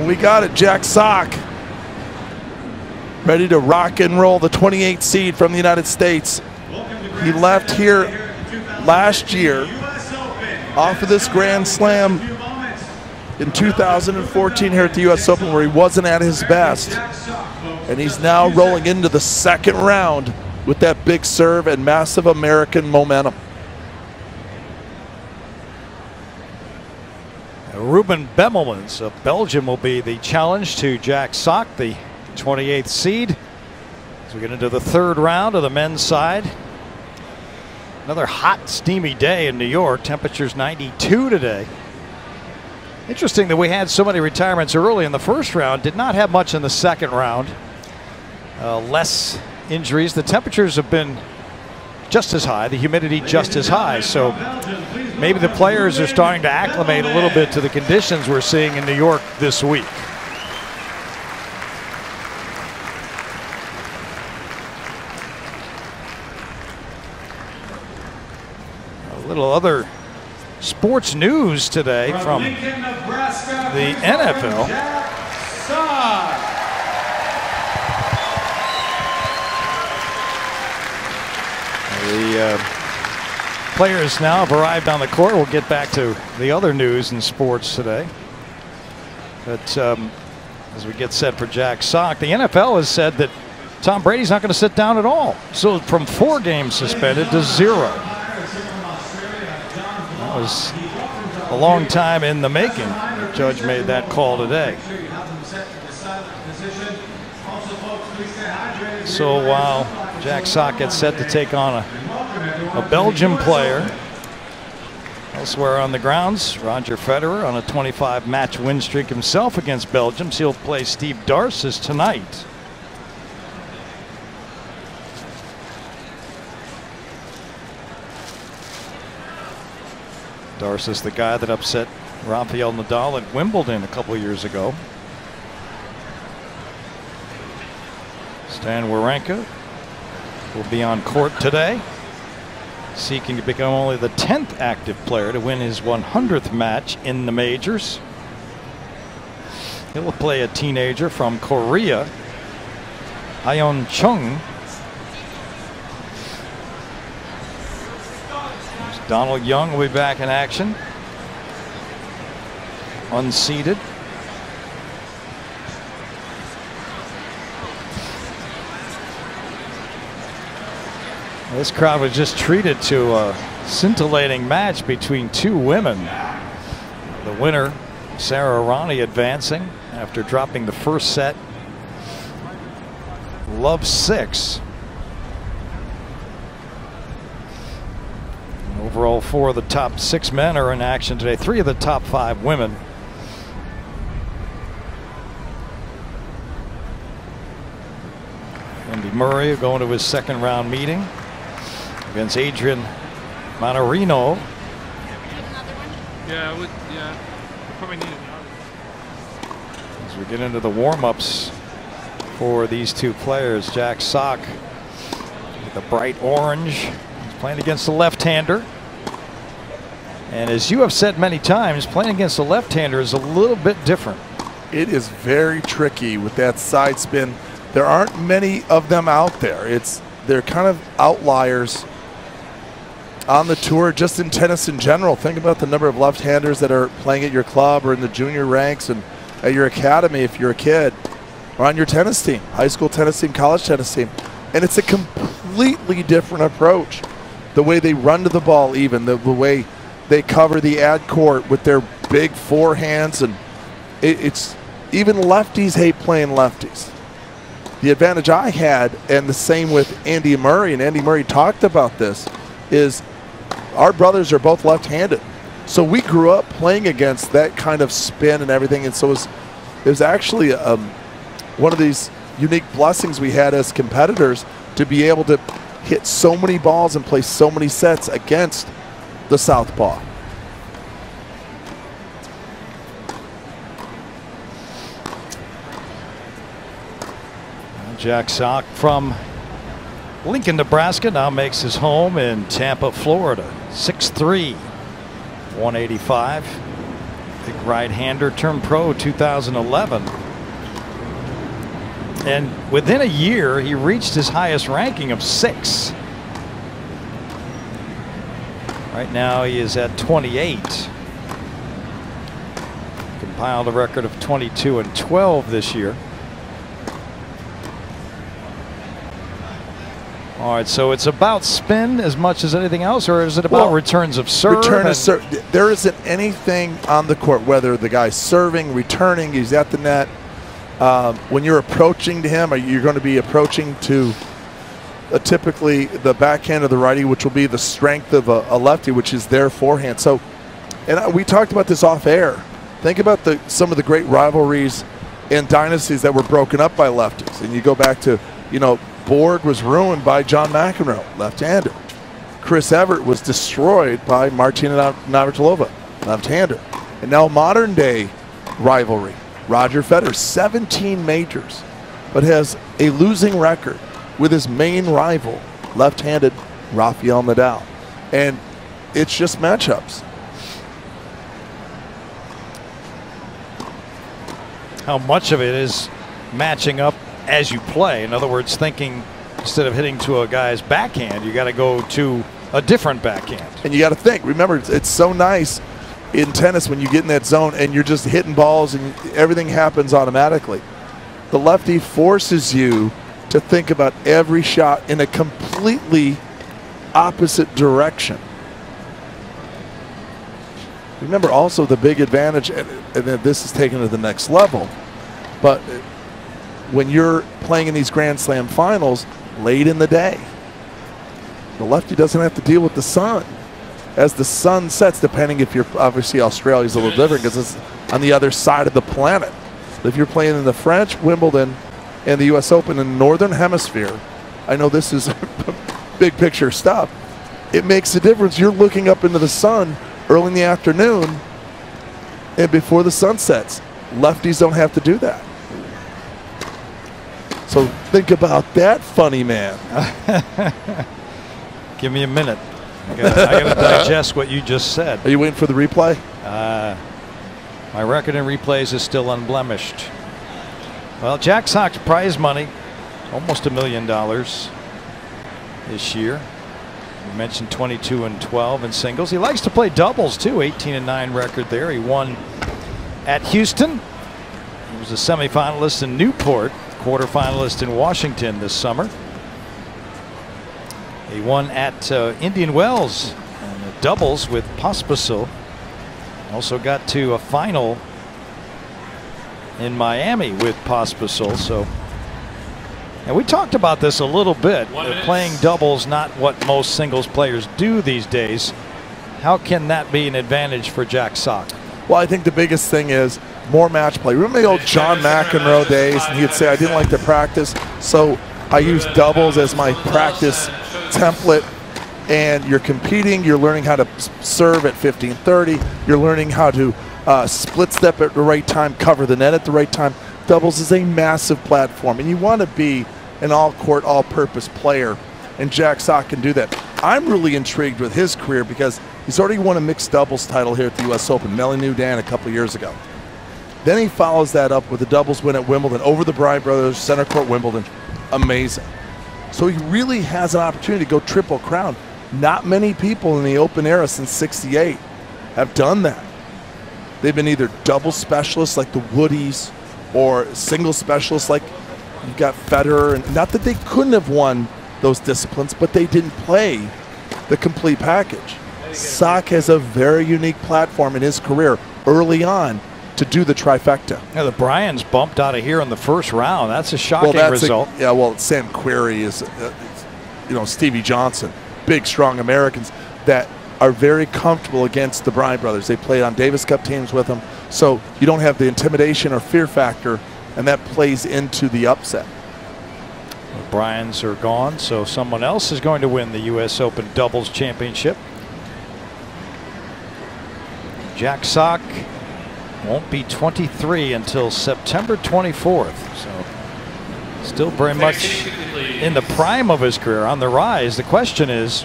We got it. Jack Sock ready to rock and roll, the 28th seed from the United States. He left here last year off of this Grand Slam in 2014 here at the U.S. Open, where he wasn't at his best. And he's now rolling into the second round with that big serve and massive American momentum. Ruben Bemelmans of Belgium will be the challenge to Jack Sock, the 28th seed, as we get into the third round of the men's side. Another hot, steamy day in New York. Temperatures 92 today. Interesting that we had so many retirements early in the first round. Did not have much in the second round. Less injuries. The temperatures have been just as high, the humidity just as high. So maybe the players are starting to acclimate a little bit to the conditions we're seeing in New York this week. A little other sports news today from the NFL. The players now have arrived on the court. We'll get back to the other news in sports today. But as we get set for Jack Sock, the NFL has said that Tom Brady's not going to sit down at all. So from 4 games suspended to 0. That was a long time in the making. The judge made that call today. So while Jack Sock gets set to take on a Belgian player, elsewhere on the grounds, Roger Federer on a 25-match win streak himself against Belgium. He'll play Steve Darcis tonight. Darcis, the guy that upset Rafael Nadal at Wimbledon a couple years ago. Stan Wawrinka will be on court today, seeking to become only the 10th active player to win his 100th match in the majors. He'll play a teenager from Korea, Ayeon Chung. Donald Young will be back in action, unseeded. This crowd was just treated to a scintillating match between 2 women. The winner, Sarah Ronnie, advancing after dropping the first set. Love 6. Overall, 4 of the top 6 men are in action today. 3 of the top 5 women. Andy Murray going to his second round meeting against Adrian Manarino. Yeah, we probably need another. As we get into the warm-ups for these 2 players, Jack Sock with the bright orange. He's playing against the left-hander. And as you have said many times, playing against a left-hander is a little bit different. It is very tricky with that side spin. There aren't many of them out there. They're kind of outliers on the tour, just in tennis in general. Think about the number of left-handers that are playing at your club or in the junior ranks and at your academy if you're a kid, or on your tennis team, high school tennis team, college tennis team. And it's a completely different approach. The way they run to the ball, even the way they cover the ad court with their big forehands, and it's even lefties hate playing lefties. The advantage I had, and the same with Andy Murray, and Andy Murray talked about this, is our brothers are both left-handed. So we grew up playing against that kind of spin and everything, and so it was actually one of these unique blessings we had as competitors to be able to hit so many balls and play so many sets against the southpaw. Jack Sock from Lincoln, Nebraska, now makes his home in Tampa, Florida. 6'3", 185. Big right-hander, turned pro 2011. And within a year, he reached his highest ranking of 6. Right now, he is at 28. Compiled a record of 22-12 this year. All right, so it's about spin as much as anything else, or is it about returns of serve? Return of serve. There isn't anything on the court, whether the guy's serving, returning, he's at the net. When you're approaching to him, you're going to be approaching to typically the backhand of the righty, which will be the strength of a lefty, which is their forehand. So, and we talked about this off air. Think about some of the great rivalries and dynasties that were broken up by lefties. And you go back to, Borg was ruined by John McEnroe, left-hander. Chris Evert was destroyed by Martina Navratilova, left-hander. And now modern day rivalry. Roger Federer, 17 majors, but has a losing record with his main rival, left-handed Rafael Nadal. And it's just matchups. How much of it is matching up as you play? In other words, thinking instead of hitting to a guy's backhand, you got to go to a different backhand. And you got to think. Remember, it's so nice in tennis when you get in that zone and you're just hitting balls and everything happens automatically. The lefty forces you to think about every shot in a completely opposite direction. Remember also the big advantage, and this is taken to the next level, but when you're playing in these Grand Slam finals late in the day, the lefty doesn't have to deal with the sun. As the sun sets, depending if you're, obviously Australia's a little different because it's on the other side of the planet. But if you're playing in the French, Wimbledon, and the US Open in the Northern Hemisphere, I know this is big picture stuff, it makes a difference. You're looking up into the sun early in the afternoon and before the sun sets. Lefties don't have to do that. So think about that, funny man. Give me a minute. I gotta digest what you just said. Are you waiting for the replay? My record in replays is still unblemished. Well, Jack Sock's prize money, almost $1 million this year. You mentioned 22-12 in singles. He likes to play doubles too. 18-9 record there. He won at Houston. He was a semifinalist in Newport, quarterfinalist in Washington this summer. He won at Indian Wells and the doubles with Pospisil. Also got to a final in Miami with Pospisil. So, and we talked about this a little bit. Playing doubles, not what most singles players do these days. How can that be an advantage for Jack Sock? Well, I think the biggest thing is more match play. Remember the old John McEnroe days? And he'd say, I didn't like to practice, so I used doubles as my practice template. And you're competing, you're learning how to serve at 15-30, you're learning how to split step at the right time, cover the net at the right time. Doubles is a massive platform, and you want to be an all-court, all-purpose player, and Jack Sock can do that. I'm really intrigued with his career because he's already won a mixed doubles title here at the US Open, Melanie Dan a couple years ago. Then he follows that up with a doubles win at Wimbledon over the Bryan brothers, center court Wimbledon. Amazing. So he really has an opportunity to go triple crown. Not many people in the Open era since '68 have done that. They've been either double specialists like the Woodies or single specialists like you've got Federer. And not that they couldn't have won those disciplines, but they didn't play the complete package. Sock has a very unique platform in his career early on to do the trifecta. Yeah, the Bryans bumped out of here in the first round. That's a shocking result. Sam Querrey is, Stevie Johnson. Big, strong Americans that are very comfortable against the Bryan brothers. They played on Davis Cup teams with them, so you don't have the intimidation or fear factor, and that plays into the upset. The Bryans are gone, so someone else is going to win the U.S. Open Doubles Championship. Jack Sock won't be 23 until September 24th, so still very much in the prime of his career, on the rise. The question is,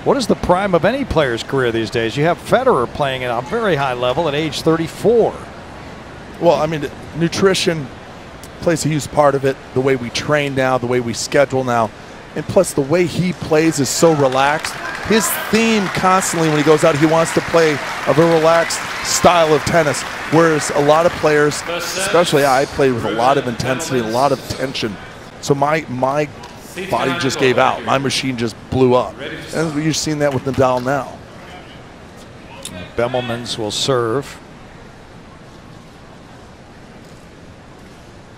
what is the prime of any player's career these days. You have Federer playing at a very high level at age 34. Well, I mean, nutrition plays a huge part of it. The way we train now, the way we schedule now, and plus the way he plays is so relaxed. His theme constantly when he goes out, he wants to play a very relaxed style of tennis, whereas a lot of players, especially I played with a lot of intensity, a lot of tension. So my body just gave out. My machine just blew up. And you've seen that with Nadal now. Bemelmans will serve.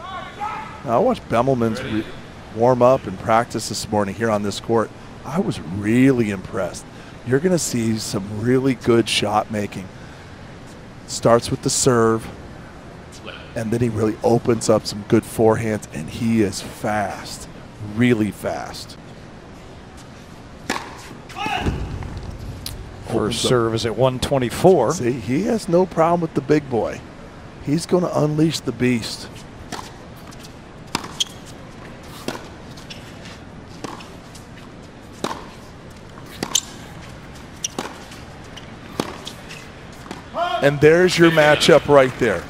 Now, I watched Bemelmans warm up and practice this morning here on this court. I was really impressed. You're going to see some really good shot making. Starts with the serve, and then he really opens up some good forehands, and he is fast, really fast. First serve is at 124. See, he has no problem with the big boy. He's going to unleash the beast. And there's your matchup right there.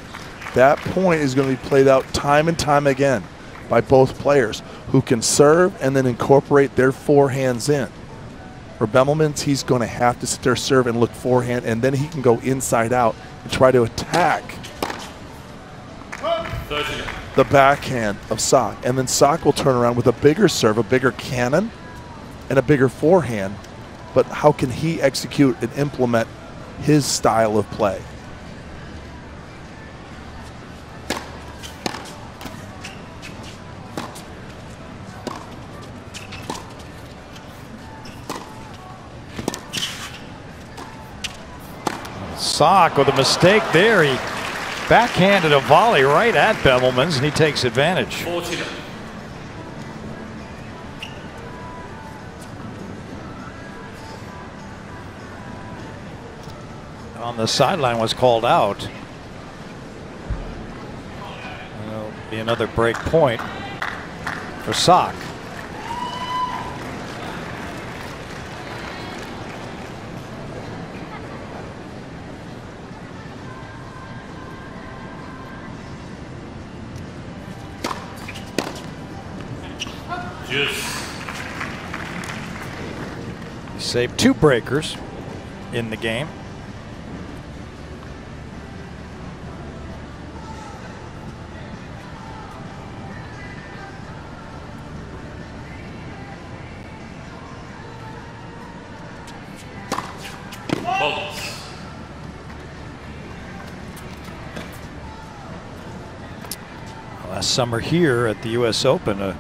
That point is going to be played out time and time again by both players who can serve and then incorporate their forehands in. For Bemelmans, he's going to have to sit there, serve, and look forehand, and then he can go inside out and try to attack the backhand of Sock. And then Sock will turn around with a bigger serve, a bigger cannon, and a bigger forehand. But how can he execute and implement his style of play? Sock with a mistake there. He backhanded a volley right at Bemelmans, and he takes advantage. 40. On the sideline was called out. There'll be another break point for Sock. He saved 2 breakers in the game. Last summer here at the U.S. Open, a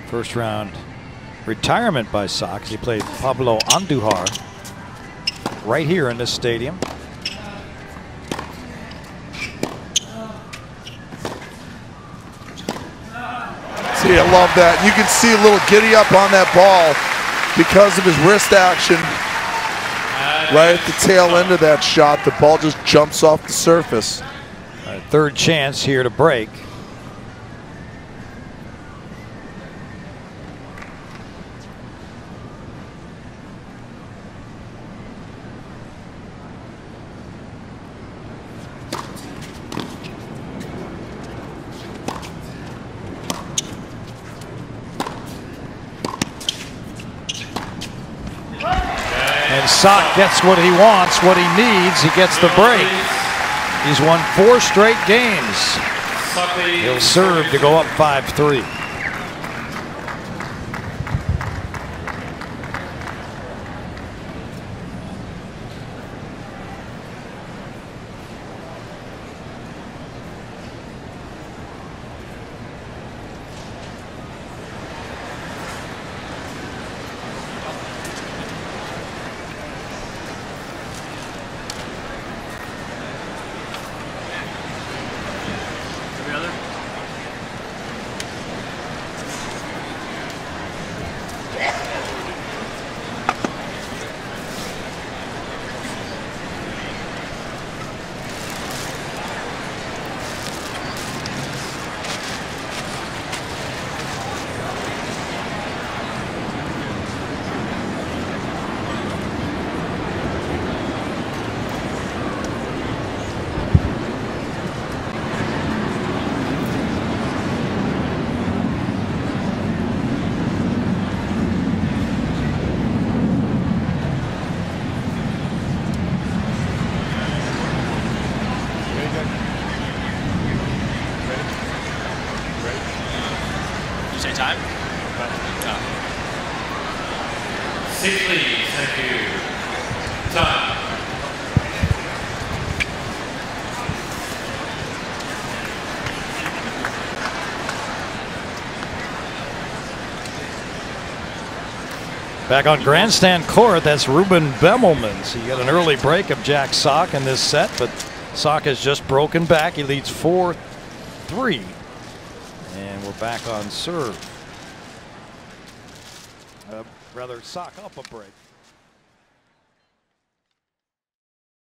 first round retirement by Sock. He played Pablo Andujar right here in this stadium. See, I love that. You can see a little giddy up on that ball because of his wrist action. Right at the tail end of that shot, the ball just jumps off the surface. Third chance here to break. And Sock gets what he wants, what he needs. He gets the break. He's won 4 straight games. He'll serve to go up 5-3. Back on grandstand court, that's Ruben Bemelman. So you got an early break of Jack Sock in this set, but Sock has just broken back. He leads 4-3. And we're back on serve. Rather, Sock up a break.